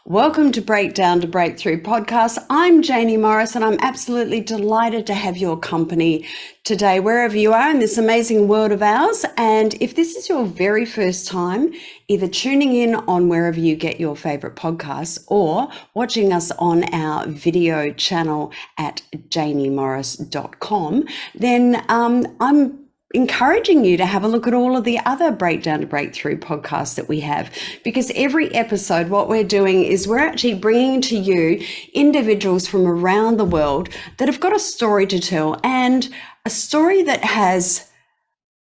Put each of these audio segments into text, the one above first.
Welcome to Breakdown to Breakthrough podcast. I'm Jaynie Morris and I'm absolutely delighted to have your company today, wherever you are in this amazing world of ours. And if this is your very first time, either tuning in on wherever you get your favorite podcasts or watching us on our video channel at jayniemorris.com, then I'm encouraging you to have a look at all of the other Breakdown to Breakthrough podcasts that we have, because every episode, what we're doing is we're actually bringing to you individuals from around the world that have got a story to tell, and a story that has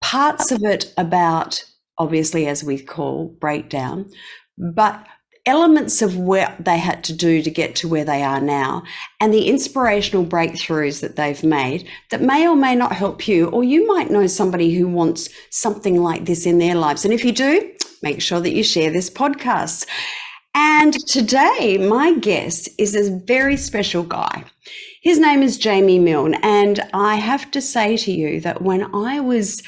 parts of it about, obviously, as we call breakdown, but elements of what they had to do to get to where they are now, and the inspirational breakthroughs that they've made that may or may not help you, or you might know somebody who wants something like this in their lives. And if you do, make sure that you share this podcast. And today, my guest is a very special guy. His name is Milne, and I have to say to you that when I was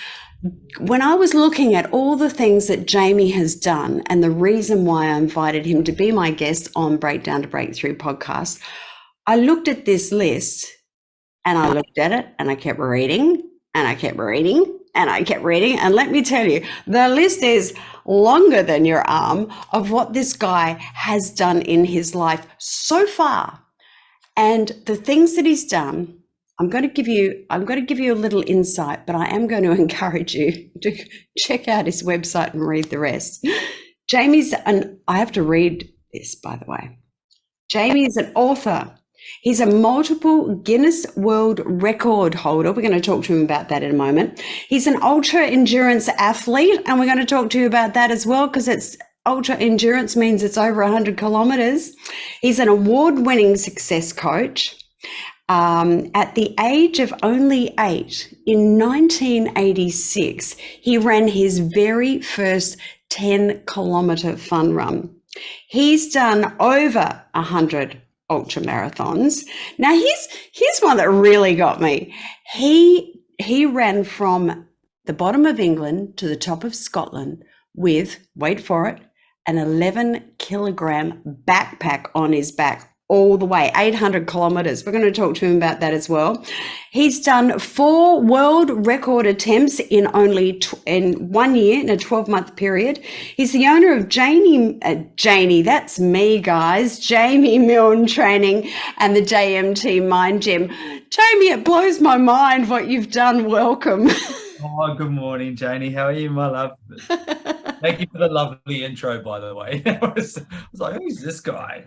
looking at all the things that Jamie has done and the reason why I invited him to be my guest on Breakdown to Breakthrough podcast, I looked at this list and I looked at it and I kept reading and I kept reading and I kept reading. And let me tell you, the list is longer than your arm of what this guy has done in his life so far. And the things that he's done, I'm going to give you a little insight, but I am going to encourage you to check out his website and read the rest. I have to read this, by the way. Jamie is an author. He's a multiple Guinness World Record holder. We're going to talk to him about that in a moment. He's an ultra endurance athlete, and we're going to talk to you about that as well, because it's ultra endurance means it's over 100 kilometers. He's an award-winning success coach. At the age of only 8, in 1986, he ran his very first 10-kilometer fun run. He's done over 100 ultra marathons. Now, here's one that really got me. He ran from the bottom of England to the top of Scotland with, wait for it, an 11-kilogram backpack on his back, all the way, 800 kilometers. We're going to talk to him about that as well. He's done 4 world record attempts in 1 year, in a 12-month period. He's the owner of Jaynie, that's me, guys, JMT Mind Training and the JMT Mind Gym. Jamie, it blows my mind what you've done. Welcome. Oh, good morning, Jaynie. How are you, my love? Thank you for the lovely intro, by the way. I was like, who's this guy?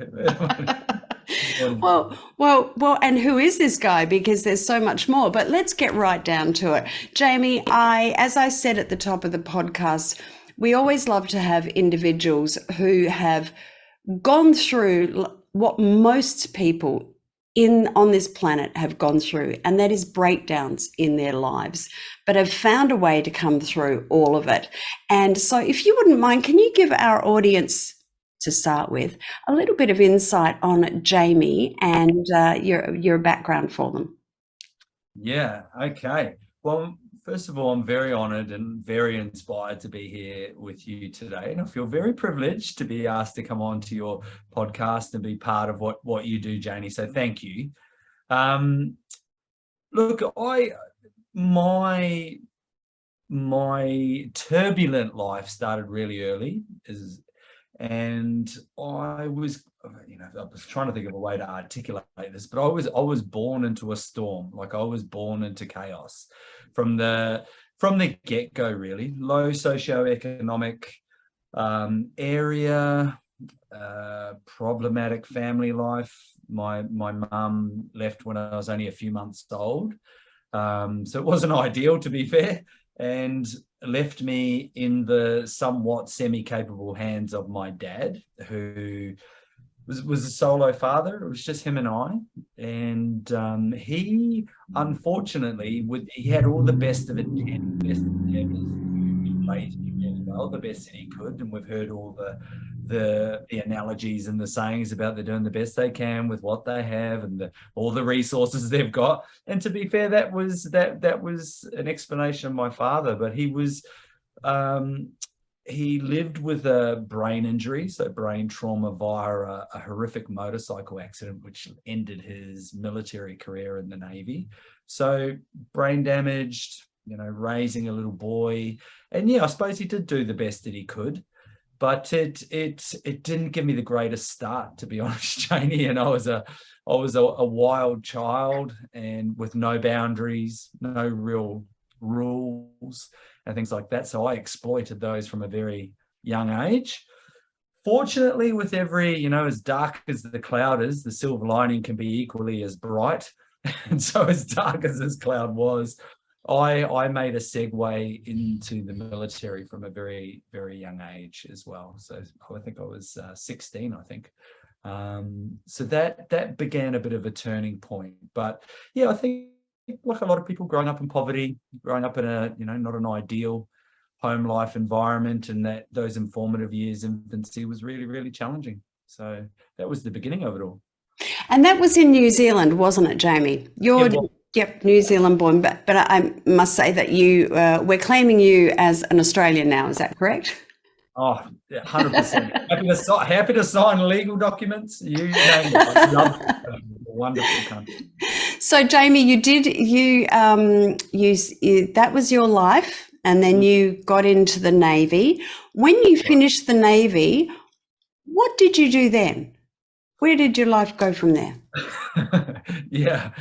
Well, and who is this guy? Because there's so much more, but let's get right down to it. Jamie, as I said at the top of the podcast, we always love to have individuals who have gone through what most people on this planet have gone through, and that is breakdowns in their lives, but have found a way to come through all of it. And so if you wouldn't mind, can you give our audience, to start with, a little bit of insight on Jamie and your background for them? Yeah, okay. Well, first of all, I'm very honored and very inspired to be here with you today. And I feel very privileged to be asked to come on to your podcast and be part of what you do, Jaynie. So thank you. Look, my turbulent life started really early, and I was trying to think of a way to articulate this, but I was born into a storm. Like, I was born into chaos from the get-go, really. Low socioeconomic area, problematic family life. My mum left when I was only a few months old, so it wasn't ideal, to be fair, and left me in the somewhat semi-capable hands of my dad, who was a solo father. It was just him and I, and he, unfortunately, he had all the best of it, and best endeavors. He raised me really well, the best that he could, and we've heard all the analogies and the sayings about they're doing the best they can with what they have and all the resources they've got. And to be fair, that was an explanation of my father, but he was he lived with a brain injury, so brain trauma via a horrific motorcycle accident, which ended his military career in the Navy. So brain damaged, raising a little boy. And yeah, I suppose he did do the best that he could, but it didn't give me the greatest start, to be honest, Jaynie. And I was a wild child, and with no boundaries, no real rules and things like that. So I exploited those from a very young age. Fortunately, with every, as dark as the cloud is, the silver lining can be equally as bright. And so as dark as this cloud was, I made a segue into the military from a very, very young age as well. So I think I was 16, I think. So that began a bit of a turning point. But yeah, I think like a lot of people growing up in poverty, growing up in a, not an ideal home life environment, and that those informative years, infancy, was really, really challenging. So that was the beginning of it all. And that was in New Zealand, wasn't it, Jamie? Yep, New Zealand born, but I must say that we're claiming you as an Australian now. Is that correct? Oh, 100%. Happy to sign legal documents. You name it. I love it. Wonderful country. So, Jamie, that was your life, and then you got into the Navy. When you finished the Navy, what did you do then? Where did your life go from there? Yeah.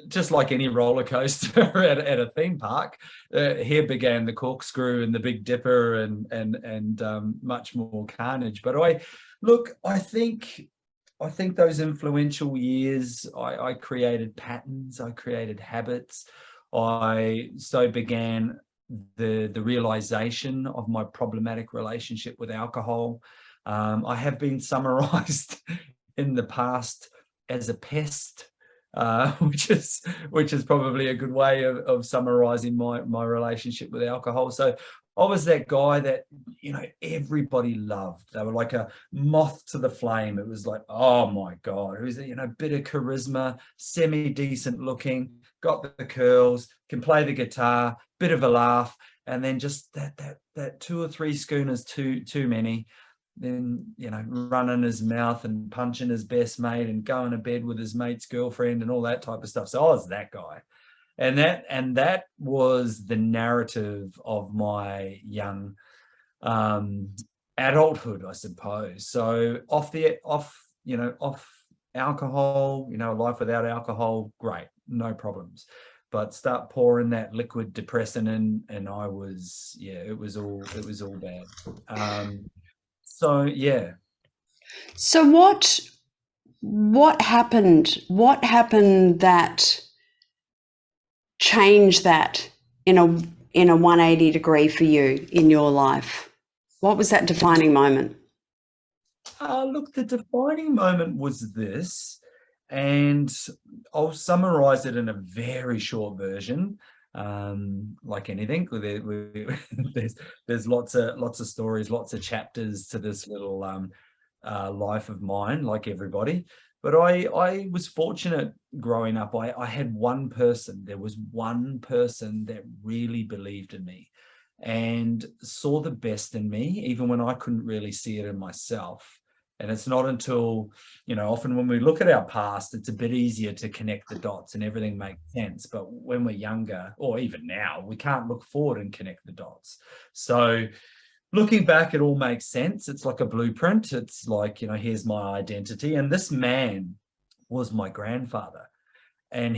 Just like any roller coaster at a theme park, here began the corkscrew and the Big Dipper and much more carnage. But I think those influential years, I created patterns, I created habits. So began the realization of my problematic relationship with alcohol. I have been summarized in the past as a pest. Which is probably a good way of summarizing my relationship with alcohol. So I was that guy that, everybody loved. They were like a moth to the flame. It was like, oh my God, who's a bit of charisma, semi-decent looking, got the curls, can play the guitar, bit of a laugh, and then just that 2 or 3 schooners too many. Then running his mouth and punching his best mate and going to bed with his mate's girlfriend and all that type of stuff. So I was that guy, and that was the narrative of my young adulthood, I suppose. So off alcohol, a life without alcohol, great, no problems. But start pouring that liquid depressant in, and I was, it was all bad. So yeah. So what happened? What happened that changed that in a 180 degree for you in your life? What was that defining moment? Look, the defining moment was this, and I'll summarize it in a very short version. Like anything, there's lots of stories, lots of chapters to this little life of mine, like everybody. But I was fortunate growing up. I had one person. There was one person that really believed in me and saw the best in me, even when I couldn't really see it in myself. And it's not until, often when we look at our past, it's a bit easier to connect the dots and everything makes sense. But when we're younger, or even now, we can't look forward and connect the dots. So looking back, it all makes sense. It's like a blueprint. It's like, here's my identity. And this man was my grandfather. And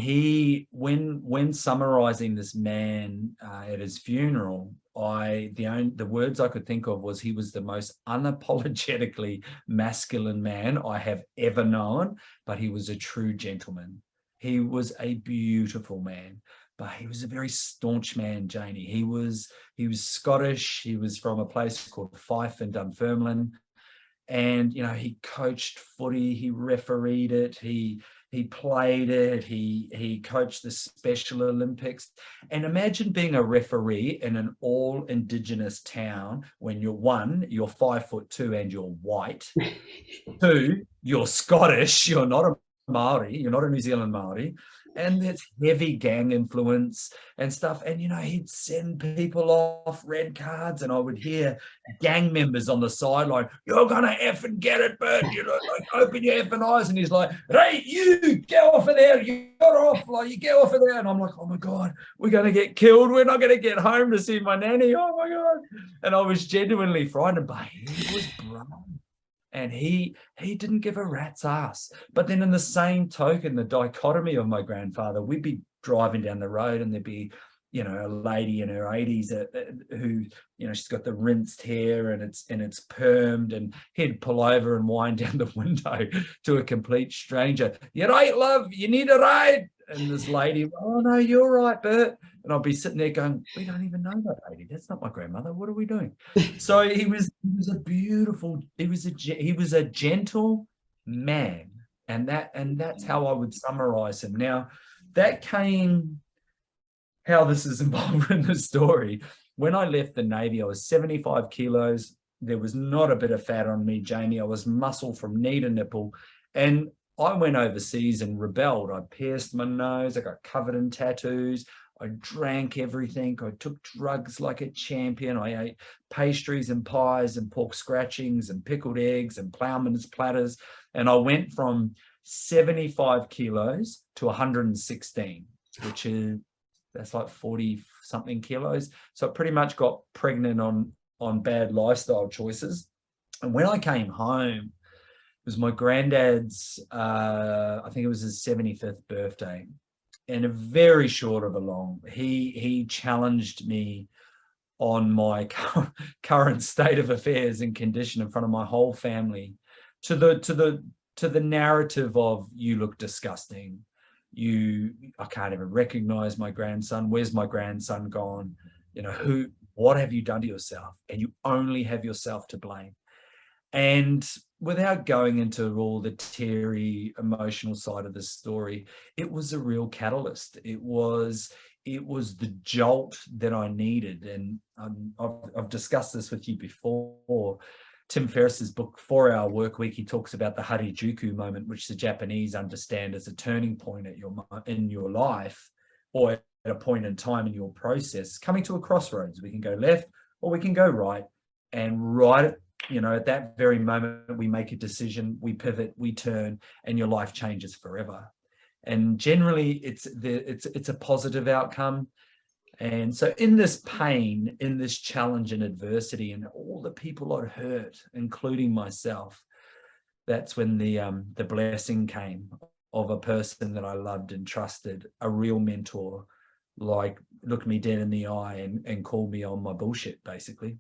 when summarizing this man at his funeral, the words I could think of was he was the most unapologetically masculine man I have ever known, but he was a true gentleman. He was a beautiful man, but he was a very staunch man, Jaynie. He was Scottish. He was from a place called Fife in Dunfermline. And, he coached footy, he refereed it, he played it, he coached the Special Olympics. And imagine being a referee in an all Indigenous town when you're 5'2" and you're white. 2, you're Scottish, you're not a Maori, you're not a New Zealand Maori. and it's heavy gang influence and stuff. And, you know, he'd send people off red cards, and I would hear gang members on the sideline, "You're going to effing get it, Bert. You know, like, open your effing eyes." And he's like, "Hey, you get off of there. You got off. Like, you get off of there." And I'm like, "Oh my God, we're going to get killed. We're not going to get home to see my nanny. Oh my God." And I was genuinely frightened, but he was brave. And he didn't give a rat's ass. But then in the same token, the dichotomy of my grandfather, we'd be driving down the road and there'd be, you know, a lady in her 80s who, you know, she's got the rinsed hair and it's permed, and he'd pull over and wind down the window to a complete stranger. "You right, love? You need a ride?" And this lady, "Oh no, you're right, Bert." And I'll be sitting there going, "We don't even know that lady. That's not my grandmother. What are we doing?" So he was a gentle man, and that's how I would summarize him. Now, that came, how this is involved in the story. When I left the Navy, I was 75 kilos. There was not a bit of fat on me, Jaynie. I was muscle from knee to nipple. And I went overseas and rebelled. I pierced my nose. I got covered in tattoos. I drank everything. I took drugs like a champion. I ate pastries and pies and pork scratchings and pickled eggs and ploughman's platters. And I went from 75 kilos to 116, which is, that's like 40 something kilos. So I pretty much got pregnant on bad lifestyle choices. And when I came home, it was my granddad's, I think it was his 75th birthday. And a very short of a long, he challenged me on my current state of affairs and condition in front of my whole family to the narrative of, "You look disgusting. I can't even recognize my grandson. Where's my grandson gone? You know, what have you done to yourself? And you only have yourself to blame." And without going into all the teary emotional side of the story, it was a real catalyst. It was the jolt that I needed. And I've discussed this with you before. Tim Ferriss's book, 4 Hour Work Week, he talks about the Harajuku moment, which the Japanese understand as a turning point in your life, or at a point in time in your process, coming to a crossroads. We can go left or we can go right. And right, you know, at that very moment, we make a decision, we pivot, we turn, and your life changes forever. And generally, it's a positive outcome. And so in this pain, in this challenge and adversity, and all the people I'd hurt, including myself, that's when the blessing came of a person that I loved and trusted, a real mentor, like looked me dead in the eye and called me on my bullshit, basically.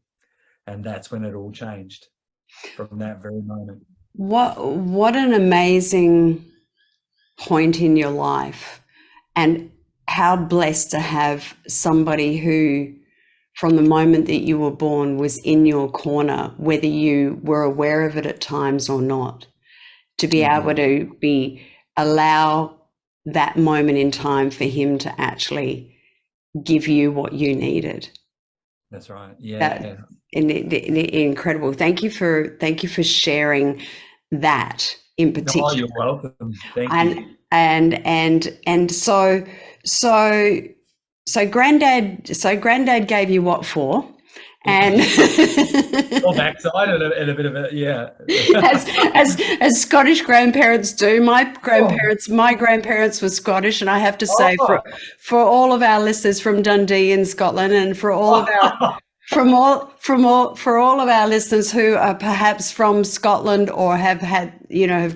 And that's when it all changed, from that very moment. What an amazing point in your life, and how blessed to have somebody who, from the moment that you were born, was in your corner, whether you were aware of it at times or not, to be able to allow that moment in time for him to actually give you what you needed. That's right. Yeah. Incredible. Thank you for sharing that in particular. Oh, you're welcome. Thank you. And so Grandad gave you what for? And or backside and a bit of it, yeah. as Scottish grandparents do. My grandparents were Scottish, and I have to say, for all of our listeners from Dundee in Scotland, and for all of our for all of our listeners who are perhaps from Scotland or have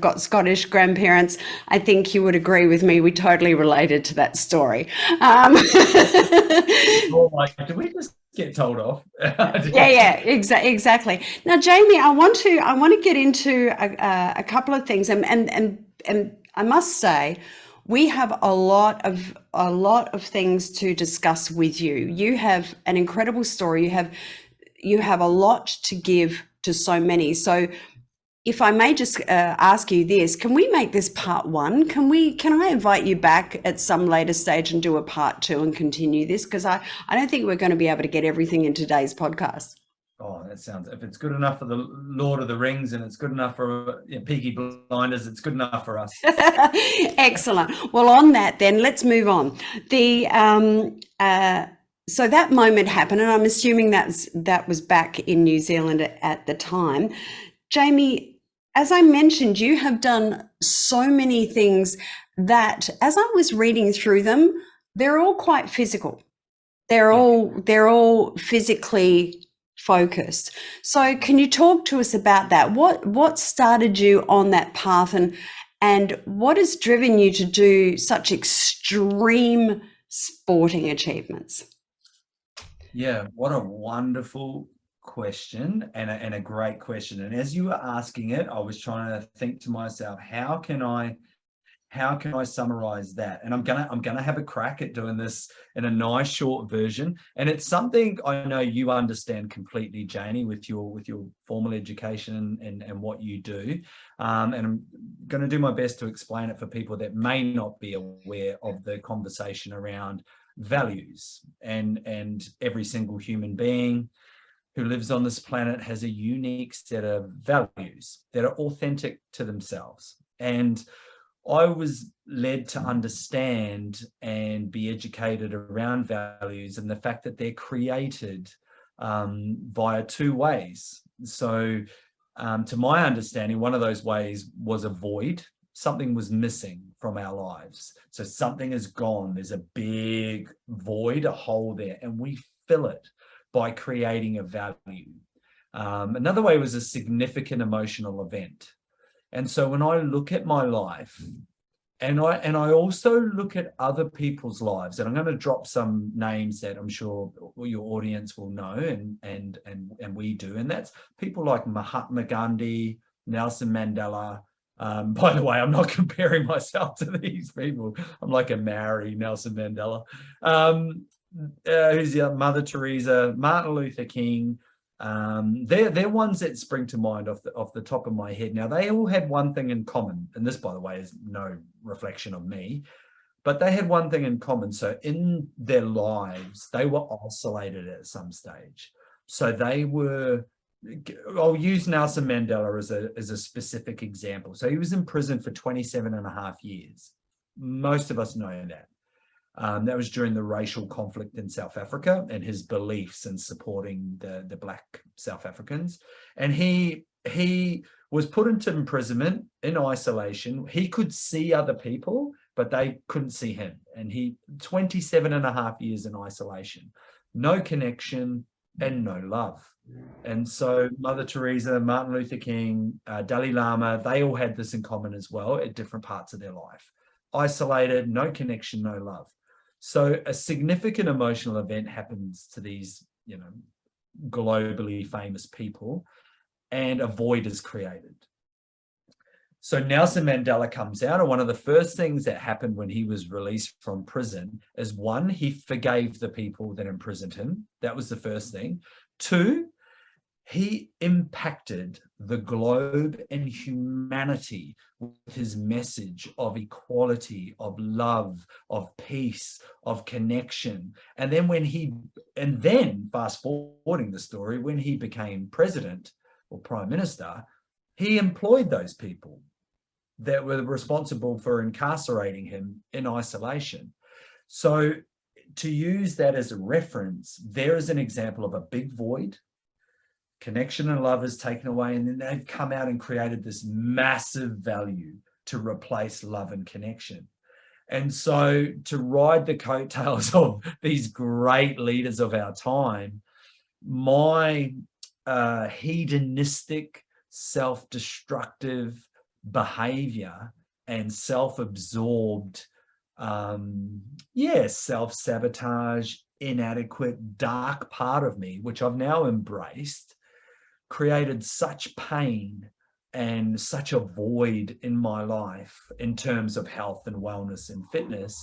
got Scottish grandparents, I think you would agree with me. We totally related to that story. Did we just get told off? Exactly. Now, Jaynie, I want to get into a couple of things, and I must say, we have a lot of things to discuss with you. You have an incredible story. You have a lot to give to so many. So, if I may just ask you this, can we make this part one? Can I invite you back at some later stage and do a part two and continue this? Because I don't think we're going to be able to get everything in today's podcast. Oh, that sounds, if it's good enough for the Lord of the Rings and it's good enough for Peaky Blinders, it's good enough for us. Excellent. Well, on that then, let's move on. So that moment happened, and I'm assuming that was back in New Zealand at the time. Jaynie, as I mentioned, you have done so many things that, as I was reading through them, they're all quite physical. They're all physically focused. So can you talk to us about that? What started you on that path, and what has driven you to do such extreme sporting achievements? Yeah, what a wonderful question, and a great question. And as you were asking it, I was trying to think to myself, how can I summarize that? And I'm gonna have a crack at doing this in a nice short version. And it's something I know you understand completely, Jaynie, with your formal education and what you do. And I'm going to do my best to explain it for people that may not be aware of the conversation around values. And every single human being who lives on this planet has a unique set of values that are authentic to themselves. And I was led to understand and be educated around values and the fact that they're created via two ways. So to my understanding, one of those ways was a void. Something was missing from our lives. So something is gone. There's a big void, a hole there, and we fill it by creating a value. Another way was a significant emotional event. And so when I look at my life, and I also look at other people's lives, and I'm going to drop some names that I'm sure your audience will know, and we do, and that's people like Mahatma Gandhi, Nelson Mandela. By the way, I'm not comparing myself to these people. I'm like a Maori Nelson Mandela. Who's the Mother Teresa, Martin Luther King. They're ones that spring to mind off the top of my head. Now, they all had one thing in common, and this, by the way, is no reflection of me, but they had one thing in common. So in their lives, they were isolated at some stage. So they were, I'll use Nelson Mandela as a specific example. So he was in prison for 27.5 years. Most of us know that. That was during the racial conflict in South Africa and his beliefs in supporting the Black South Africans. And he was put into imprisonment in isolation. He could see other people, but they couldn't see him. And 27.5 years in isolation, no connection and no love. And so Mother Teresa, Martin Luther King, Dalai Lama, they all had this in common as well at different parts of their life. Isolated, no connection, no love. So a significant emotional event happens to these, globally famous people, and a void is created. So Nelson Mandela comes out, and one of the first things that happened when he was released from prison is, one, he forgave the people that imprisoned him. That was the first thing. Two, he impacted the globe and humanity with his message of equality, of love, of peace, of connection. And then fast forwarding the story, when he became president or prime minister, he employed those people that were responsible for incarcerating him in isolation. So to use that as a reference, there is an example of a big void. Connection and love is taken away, and then they've come out and created this massive value to replace love and connection. And so to ride the coattails of these great leaders of our time, my hedonistic, self-destructive behavior and self-absorbed, self-sabotage, inadequate, dark part of me, which I've now embraced, created such pain and such a void in my life in terms of health and wellness and fitness.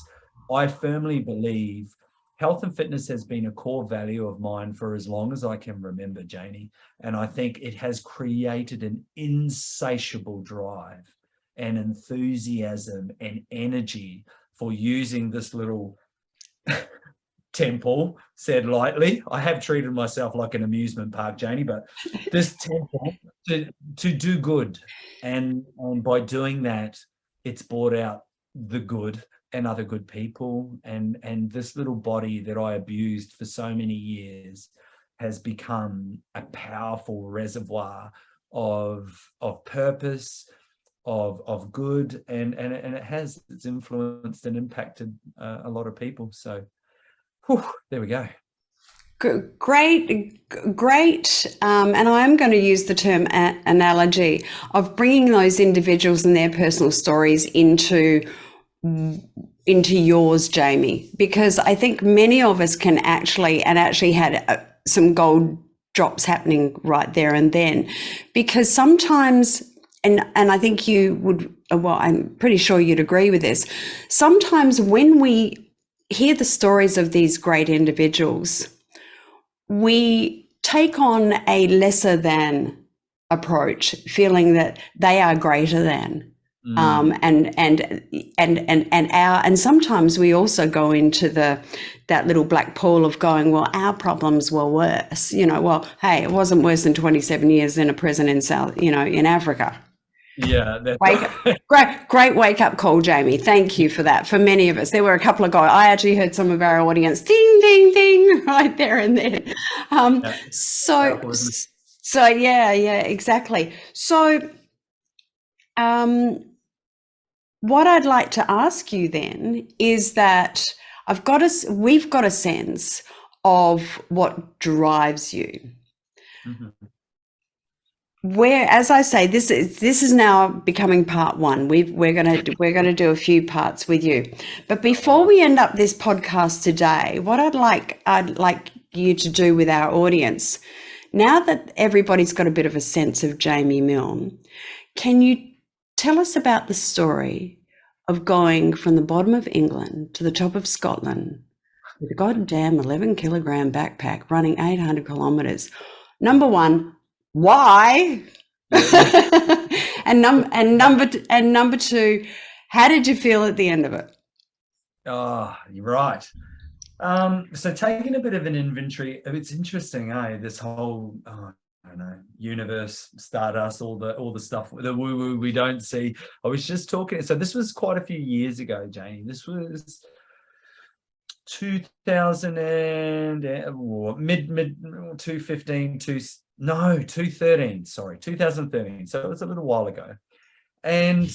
I firmly believe health and fitness has been a core value of mine for as long as I can remember, Jaynie. And I think it has created an insatiable drive and enthusiasm and energy for using this little temple, said lightly. I have treated myself like an amusement park, Jaynie, but this temple to do good. And by doing that, it's brought out the good and other good people. And this little body that I abused for so many years has become a powerful reservoir of purpose, of good, and it's influenced and impacted a lot of people. So there we go. Great. And I am going to use the term analogy of bringing those individuals and their personal stories into yours, Jaynie, because I think many of us can actually had some gold drops happening right there and then, because sometimes, and I think you would, well, I'm pretty sure you'd agree with this. Sometimes when we hear the stories of these great individuals, we take on a lesser than approach, feeling that they are greater than. And sometimes we also go into that little black pool of going, well, our problems were worse. Well, hey, it wasn't worse than 27 years in a prison in in Africa. Yeah, great wake up call, Jaynie. Thank you for that. For many of us, there were a couple of guys. I actually heard some of our audience ding ding ding right there and then. So yeah, exactly. So, what I'd like to ask you then is that we've got a sense of what drives you. Mm-hmm. Where, as I say, this is now becoming part one. We're gonna do a few parts with you, but before we end up this podcast today, what I'd like you to do with our audience, now that everybody's got a bit of a sense of Jaynie Milne, can you tell us about the story of going from the bottom of England to the top of Scotland with a goddamn 11-kilogram backpack, running 800 kilometers? Number one, why? and number two, how did you feel at the end of it? Oh, you're right. So taking a bit of an inventory, it's interesting, this whole I don't know, universe, stardust, all the stuff, the woo-woo we don't see. I was just talking, so this was quite a few years ago, Jaynie. This was 2000 and mid 2015 2013, sorry, 2013. So it was a little while ago. And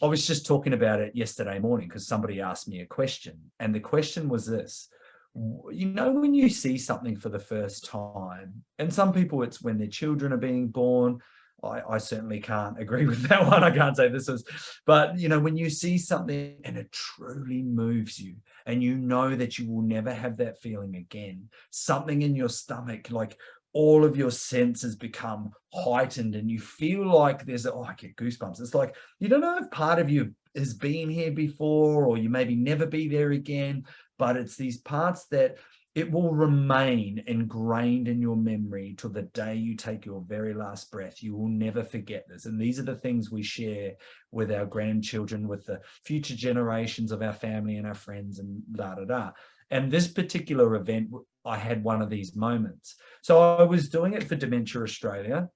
I was just talking about it yesterday morning because somebody asked me a question. And the question was this: when you see something for the first time, and some people it's when their children are being born. I certainly can't agree with that one. I can't say this is, but when you see something and it truly moves you and you know that you will never have that feeling again, something in your stomach, like all of your senses become heightened and you feel like I get goosebumps. It's like, you don't know if part of you has been here before or you maybe never be there again, but it's these parts that it will remain ingrained in your memory till the day you take your very last breath. You will never forget this. And these are the things we share with our grandchildren, with the future generations of our family and our friends and da-da-da. And this particular event, I had one of these moments. So I was doing it for Dementia Australia,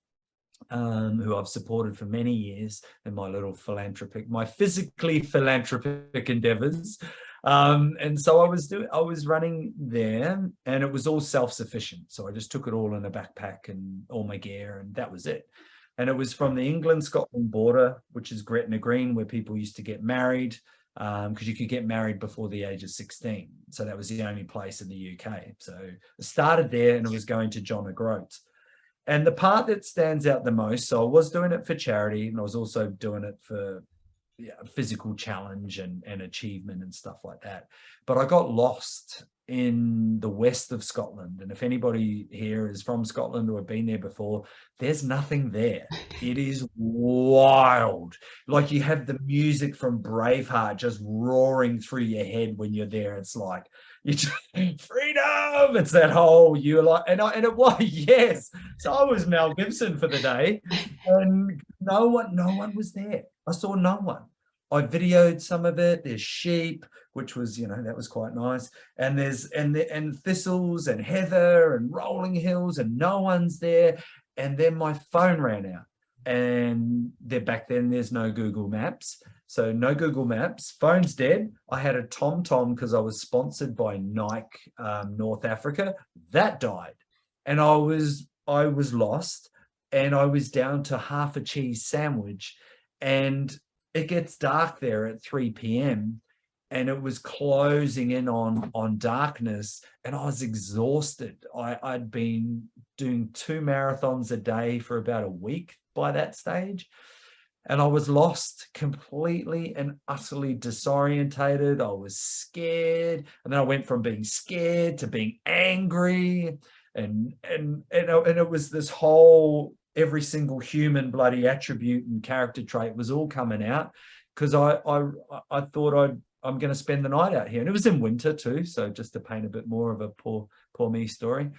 who I've supported for many years in my physically philanthropic endeavors. And so I was running there, and it was all self-sufficient. So I just took it all in a backpack and all my gear, and that was it. And it was from the England-Scotland border, which is Gretna Green, where people used to get married, because you could get married before the age of 16. So that was the only place in the UK. So it started there, and it was going to John O'Groats. And the part that stands out the most, so I was doing it for charity, and I was also doing it for physical challenge and achievement and stuff like that. But I got lost in the west of Scotland. And if anybody here is from Scotland or have been there before, there's nothing there. It is wild. Like you have the music from Braveheart just roaring through your head when you're there. It's like, freedom. It's that whole, you're like, and it was, yes. So I was Mel Gibson for the day, and no one was there. I saw no one. I videoed some of it. There's sheep, which was, that was quite nice. And there's and thistles and heather and rolling hills, and no one's there. And then my phone ran out. And back then there's no Google Maps. So no Google Maps, phone's dead. I had a TomTom because I was sponsored by Nike North Africa. That died. And I was lost, and I was down to half a cheese sandwich. And it gets dark there at 3 p.m. and it was closing in on darkness, and I was exhausted. I'd been doing 2 marathons a day for about a week by that stage, and I was lost, completely and utterly disorientated. I was scared, and then I went from being scared to being angry, and it was this whole, every single human bloody attribute and character trait was all coming out, because I thought I'm going to spend the night out here, and it was in winter too. So just to paint a bit more of a poor me story.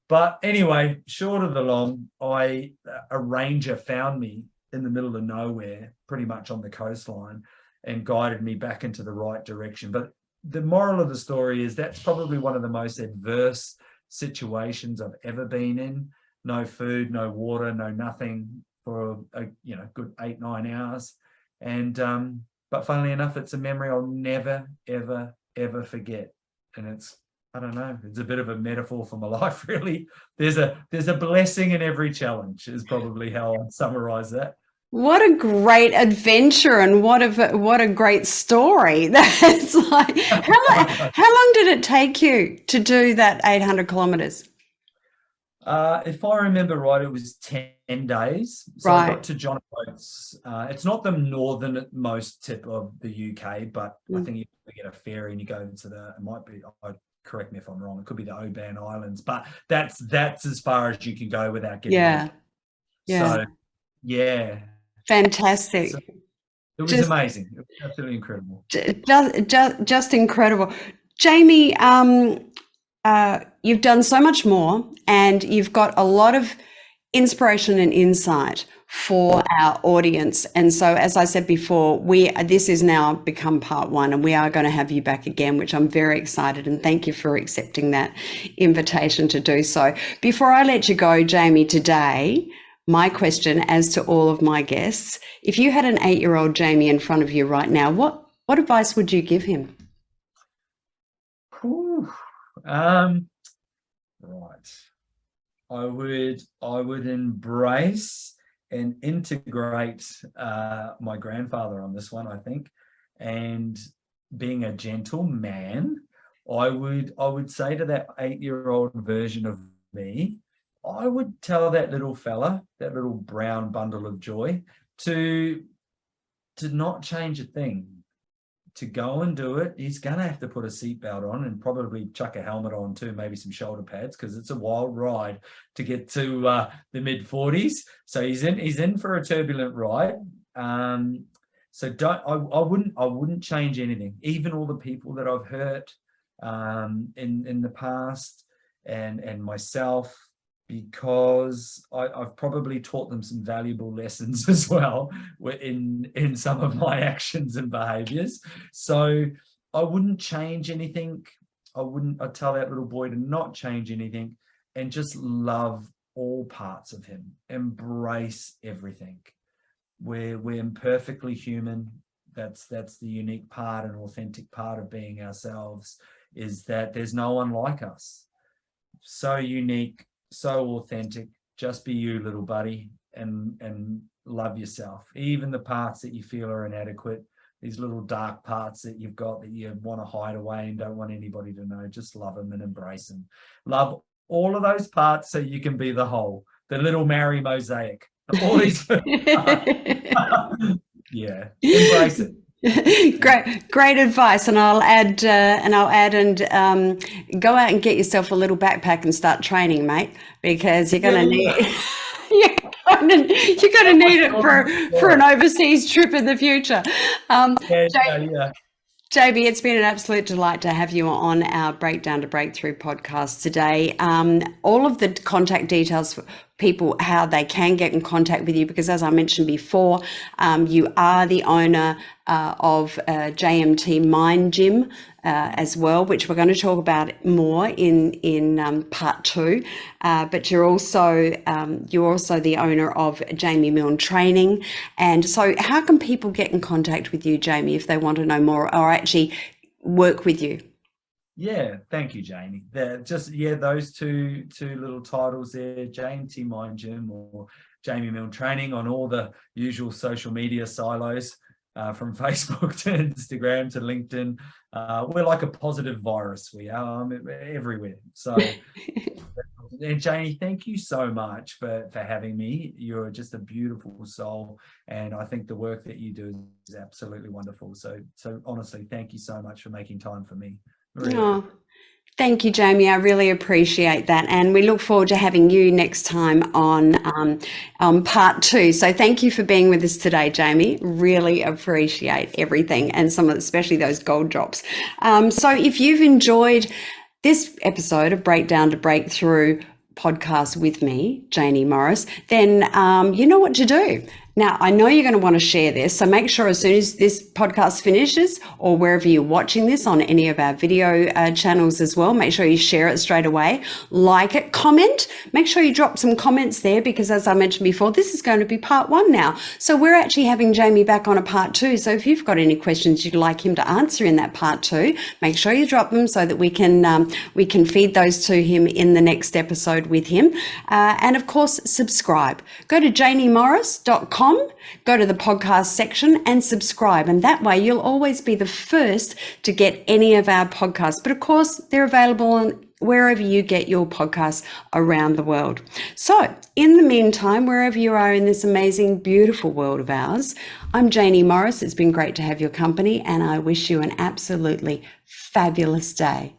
But anyway, short of the long, a ranger found me in the middle of nowhere, pretty much on the coastline, and guided me back into the right direction. But the moral of the story is that's probably one of the most adverse situations I've ever been in. No food, no water, no nothing for a good 8-9 hours. And but funnily enough, it's a memory I'll never, ever, ever forget. And it's, I don't know, it's a bit of a metaphor for my life, really. There's a blessing in every challenge, is probably how I'd summarize that. What a great adventure, and what a great story. That's like, how long did it take you to do that 800 kilometers? If I remember right, it was 10 days. So Right. I got to John O'Groats. It's not the northernmost tip of the UK, but I think you get a ferry and you go into it might be, correct me if I'm wrong, it could be the Oban Islands, but that's as far as you can go without getting Yeah. So yeah. Fantastic. So it was amazing. It was absolutely incredible. Just incredible. Jaynie, you've done so much more, and you've got a lot of inspiration and insight for our audience. And so, as I said before, this is now become part 1, and we are going to have you back again, which I'm very excited, and thank you for accepting that invitation to do so. Before I let you go, Jaynie, today, my question, as to all of my guests, if you had an 8-year-old Jaynie in front of you right now, what advice would you give him? Right. I would embrace and integrate my grandfather on this one, I think, and being a gentle man. I would say to that 8-year-old version of me, I would tell that little fella, that little brown bundle of joy, to not change a thing, to go and do it. He's going to have to put a seatbelt on and probably chuck a helmet on too, maybe some shoulder pads, because it's a wild ride to get to the mid-40s. So he's in for a turbulent ride. So I wouldn't change anything, even all the people that I've hurt in the past, and myself, because I've probably taught them some valuable lessons as well in some of my actions and behaviors. So I wouldn't change anything. I'd tell that little boy to not change anything, and just love all parts of him. Embrace everything. We're imperfectly human. That's the unique part and authentic part of being ourselves, is that there's no one like us. So unique, so authentic. Just be you, little buddy, and love yourself. Even the parts that you feel are inadequate, these little dark parts that you've got that you want to hide away and don't want anybody to know, just love them and embrace them. Love all of those parts so you can be the whole, the little Mary mosaic. All these yeah, embrace it. Great advice, and I'll add go out and get yourself a little backpack and start training, mate, because you're going to need you're going to need it for an overseas trip in the future. Jaynie, it's been an absolute delight to have you on our Breakdown to Breakthrough podcast today. All of the contact details people how they can get in contact with you, because as I mentioned before, you are the owner of JMT Mind as well, which we're going to talk about more in part 2. But you're also the owner of Jaynie Mind Training. And so how can people get in contact with you, Jaynie, if they want to know more or actually work with you? Yeah, thank you, Jaynie. Those two little titles there, JMT MindGym or Jaynie Mind Training, on all the usual social media silos, from Facebook to Instagram to LinkedIn. We're like a positive virus. We are everywhere. So, and Jaynie, thank you so much for having me. You're just a beautiful soul, and I think the work that you do is absolutely wonderful. So honestly, thank you so much for making time for me. Really. Oh, thank you, Jaynie. I really appreciate that. And we look forward to having you next time on part 2. So thank you for being with us today, Jaynie. Really appreciate everything, and especially those gold drops. So if you've enjoyed this episode of Breakdown to Breakthrough podcast with me, Jaynie Morris, then you know what to do. Now, I know you're going to want to share this, so make sure as soon as this podcast finishes, or wherever you're watching this on any of our video channels as well, make sure you share it straight away, like it, comment. Make sure you drop some comments there, because as I mentioned before, this is going to be part 1 now. So we're actually having Jaynie back on a part 2. So if you've got any questions you'd like him to answer in that part 2, make sure you drop them so that we can feed those to him in the next episode with him. And of course, subscribe. Go to jayniemorris.com. Go to the podcast section and subscribe, and that way you'll always be the first to get any of our podcasts. But of course, they're available on wherever you get your podcasts around the world. So in the meantime, wherever you are in this amazing, beautiful world of ours, I'm Jaynie Morris. It's been great to have your company, and I wish you an absolutely fabulous day.